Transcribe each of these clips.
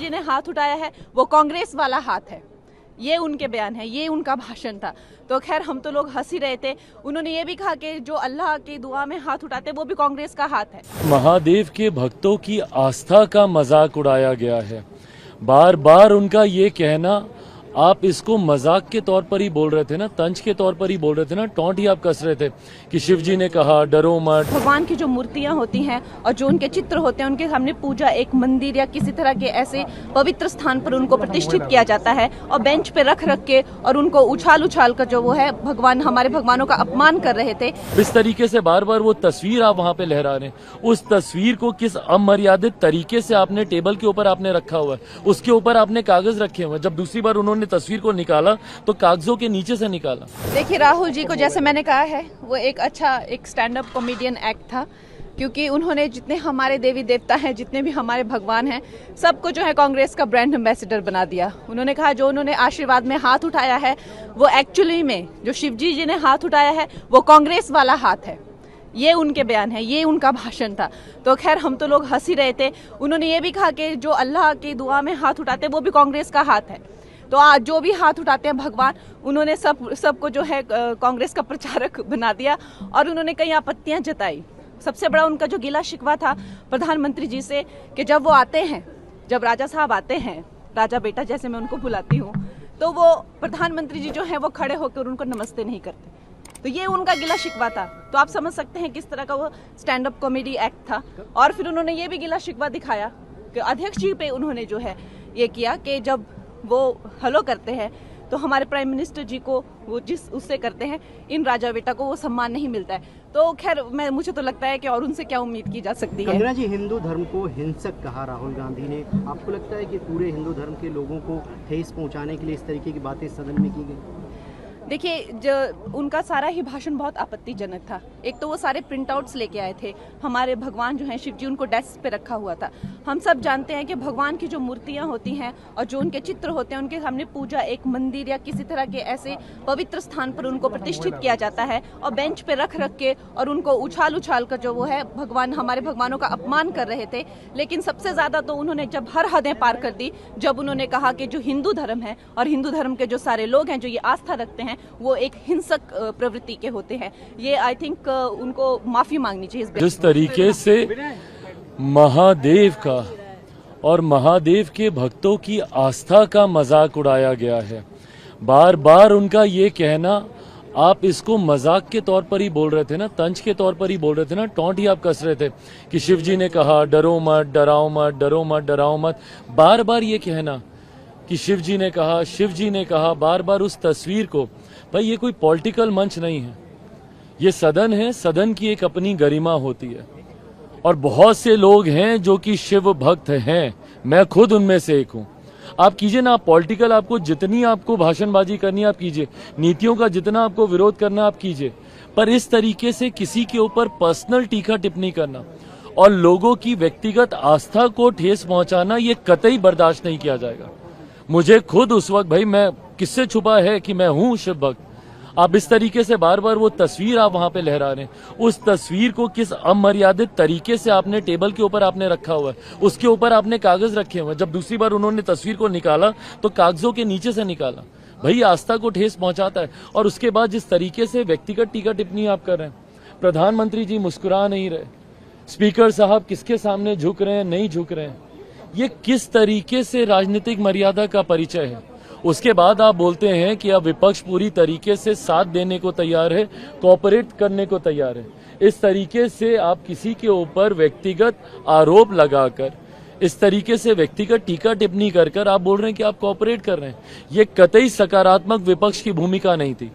जी ने हाथ उठाया है वो कांग्रेस वाला हाथ है, ये उनके बयान है, ये उनका भाषण था। तो खैर हम तो लोग हंस ही रहे थे। उन्होंने ये भी कहा कि जो अल्लाह की दुआ में हाथ उठाते वो भी कांग्रेस का हाथ है। महादेव के भक्तों की आस्था का मजाक उड़ाया गया है। बार बार उनका ये कहना, आप इसको मजाक के तौर पर ही बोल रहे थे ना, तंज के तौर पर ही बोल रहे थे ना, टॉन्ट ही आप कस रहे थे कि शिव जी ने कहा डरो मत। भगवान की जो मूर्तियां होती हैं और जो उनके चित्र होते हैं उनके सामने पूजा एक मंदिर या किसी तरह के ऐसे पवित्र स्थान पर उनको प्रतिष्ठित किया जाता है और बेंच पे रख रख के और उनको उछाल उछाल कर जो वो है भगवान, हमारे भगवानों का अपमान कर रहे थे। इस तरीके से बार बार वो तस्वीर आप वहाँ पे लहरा रहे हैं, उस तस्वीर को किस अमर्यादित तरीके से आपने टेबल के ऊपर आपने रखा हुआ है, उसके ऊपर आपने कागज रखे हुए हैं। जब दूसरी बार उन्होंने तस्वीर को निकाला तो कागजों के नीचे से निकाला। देखिए राहुल जी को जैसे मैंने कहा है वो एक अच्छा एक स्टैंड अप कॉमेडियन एक्ट था, क्योंकि उन्होंने जितने हमारे देवी देवता हैं, जितने भी हमारे भगवान हैं, सबको जो है कांग्रेस का ब्रांड एम्बेसडर बना दिया। उन्होंने कहा जो उन्होंने आशीर्वाद में हाथ उठाया है वो एक्चुअली में जो शिवजी जी ने हाथ उठाया है वो कांग्रेस वाला हाथ है, ये उनके बयान है, ये उनका भाषण था। तो खैर हम तो लोग हंस ही रहे थे। उन्होंने ये भी कहा कि जो अल्लाह की दुआ में हाथ उठाते वो भी कांग्रेस का हाथ है। तो आज जो भी हाथ उठाते हैं भगवान, उन्होंने सबको जो है कांग्रेस का प्रचारक बना दिया और उन्होंने कई आपत्तियां जताई। सबसे बड़ा उनका जो गिला शिकवा था प्रधानमंत्री जी से कि जब वो आते हैं, जब राजा साहब आते हैं, राजा बेटा जैसे मैं उनको बुलाती हूँ, तो वो प्रधानमंत्री जी जो है वो खड़े होकर उनको नमस्ते नहीं करते। तो ये उनका गिला शिकवा था। तो आप समझ सकते हैं किस तरह का वो स्टैंड अप कॉमेडी एक्ट था। और फिर उन्होंने ये भी गिला शिकवा दिखाया कि अध्यक्ष जी पे उन्होंने जो है ये किया कि जब वो हेलो करते हैं तो हमारे प्राइम मिनिस्टर जी को वो जिस उससे करते हैं, इन राजा बेटा को वो सम्मान नहीं मिलता है। तो खैर मुझे तो लगता है कि और उनसे क्या उम्मीद की जा सकती है। कंगना जी, हिंदू धर्म को हिंसक कहा राहुल गांधी ने, आपको लगता है कि पूरे हिंदू धर्म के लोगों को ठेस पहुंचाने के लिए इस तरीके की बातें सदन में की गई? देखिए, जो उनका सारा ही भाषण बहुत आपत्तिजनक था। एक तो वो सारे प्रिंट आउट्स लेके आए थे, हमारे भगवान जो हैं शिव जी, उनको डेस्क पे रखा हुआ था। हम सब जानते हैं कि भगवान की जो मूर्तियां होती हैं और जो उनके चित्र होते हैं उनके सामने पूजा एक मंदिर या किसी तरह के ऐसे पवित्र स्थान पर उनको प्रतिष्ठित किया जाता है और बेंच पे रख रख के और उनको उछाल उछाल कर जो वो है भगवान, हमारे भगवानों का अपमान कर रहे थे। लेकिन सबसे ज्यादा तो उन्होंने जब हर हदें पार कर दी, जब उन्होंने कहा कि जो हिंदू धर्म है और हिंदू धर्म के जो सारे लोग हैं जो ये आस्था रखते हैं वो एक हिंसक प्रवृत्ति के होते हैं। ये आई थिंक उनको माफी मांगनी चाहिए। जिस तरीके से महादेव का और महादेव के भक्तों की आस्था का मजाक उड़ाया गया है, बार बार उनका ये कहना, आप इसको मजाक के तौर पर ही बोल रहे थे ना, तंज के तौर पर ही बोल रहे थे ना, टॉन्ट ही आप कस रहे थे कि शिव जी ने कहा डरो मत, डराओ मत, डरो मत, डराओ मत। बार बार ये कहना कि शिव जी ने कहा, शिव जी ने कहा, बार बार उस तस्वीर को, भाई ये कोई पॉलिटिकल मंच नहीं है, ये सदन है। सदन की एक अपनी गरिमा होती है और बहुत से लोग हैं जो कि शिव भक्त हैं, मैं खुद उनमें से एक हूं। आप कीजिए ना, आप पॉलिटिकल, आपको जितनी आपको भाषणबाजी करनी आप कीजिए, नीतियों का जितना आपको विरोध करना आप कीजिए, पर इस तरीके से किसी के ऊपर पर्सनल टीका टिप्पणी करना और लोगों की व्यक्तिगत आस्था को ठेस पहुंचाना, ये कतई बर्दाश्त नहीं किया जाएगा। मुझे खुद उस वक्त, भाई मैं किससे छुपा है कि मैं हूं शिव भक्त। आप इस तरीके से बार बार वो तस्वीर आप वहां पे लहरा रहे हैं, उस तस्वीर को किस अमर्यादित तरीके से आपने टेबल के ऊपर आपने रखा हुआ है, उसके ऊपर आपने कागज रखे हुए हैं। जब दूसरी बार उन्होंने तस्वीर को निकाला तो कागजों के नीचे से निकाला। भाई आस्था को ठेस पहुंचाता है। और उसके बाद जिस तरीके से व्यक्तिगत टीका टिप्पणी आप कर रहे हैं, प्रधानमंत्री जी मुस्कुरा नहीं रहे, स्पीकर साहब किसके सामने झुक रहे हैं, नहीं झुक रहे हैं, ये किस तरीके से राजनीतिक मर्यादा का परिचय है। उसके बाद आप बोलते हैं कि अब विपक्ष पूरी तरीके से साथ देने को तैयार है, कोऑपरेट करने को तैयार है। इस तरीके से आप किसी के ऊपर व्यक्तिगत आरोप लगाकर, इस तरीके से व्यक्तिगत टीका टिप्पणी कर आप बोल रहे हैं कि आप कोऑपरेट कर रहे हैं। ये कतई सकारात्मक विपक्ष की भूमिका नहीं थी।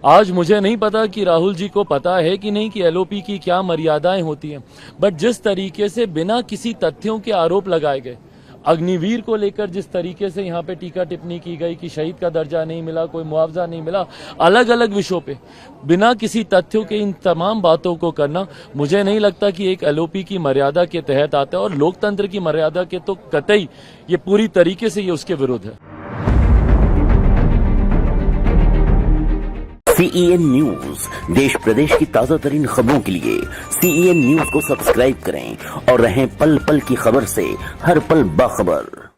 आज मुझे नहीं पता कि राहुल जी को पता है कि नहीं कि एलओपी की क्या मर्यादाएं होती हैं, बट जिस तरीके से बिना किसी तथ्यों के आरोप लगाए गए, अग्निवीर को लेकर जिस तरीके से यहाँ पे टीका टिप्पणी की गई कि शहीद का दर्जा नहीं मिला, कोई मुआवजा नहीं मिला, अलग अलग विषयों पे बिना किसी तथ्यों के इन तमाम बातों को करना, मुझे नहीं लगता कि एक एलओपी की मर्यादा के तहत आता है। और लोकतंत्र की मर्यादा के तो कतई ये पूरी तरीके से ये उसके विरुद्ध है। CEN न्यूज, देश प्रदेश की ताजा तरीन खबरों के लिए CEN न्यूज को सब्सक्राइब करें और रहें पल पल की खबर से हर पल बाखबर।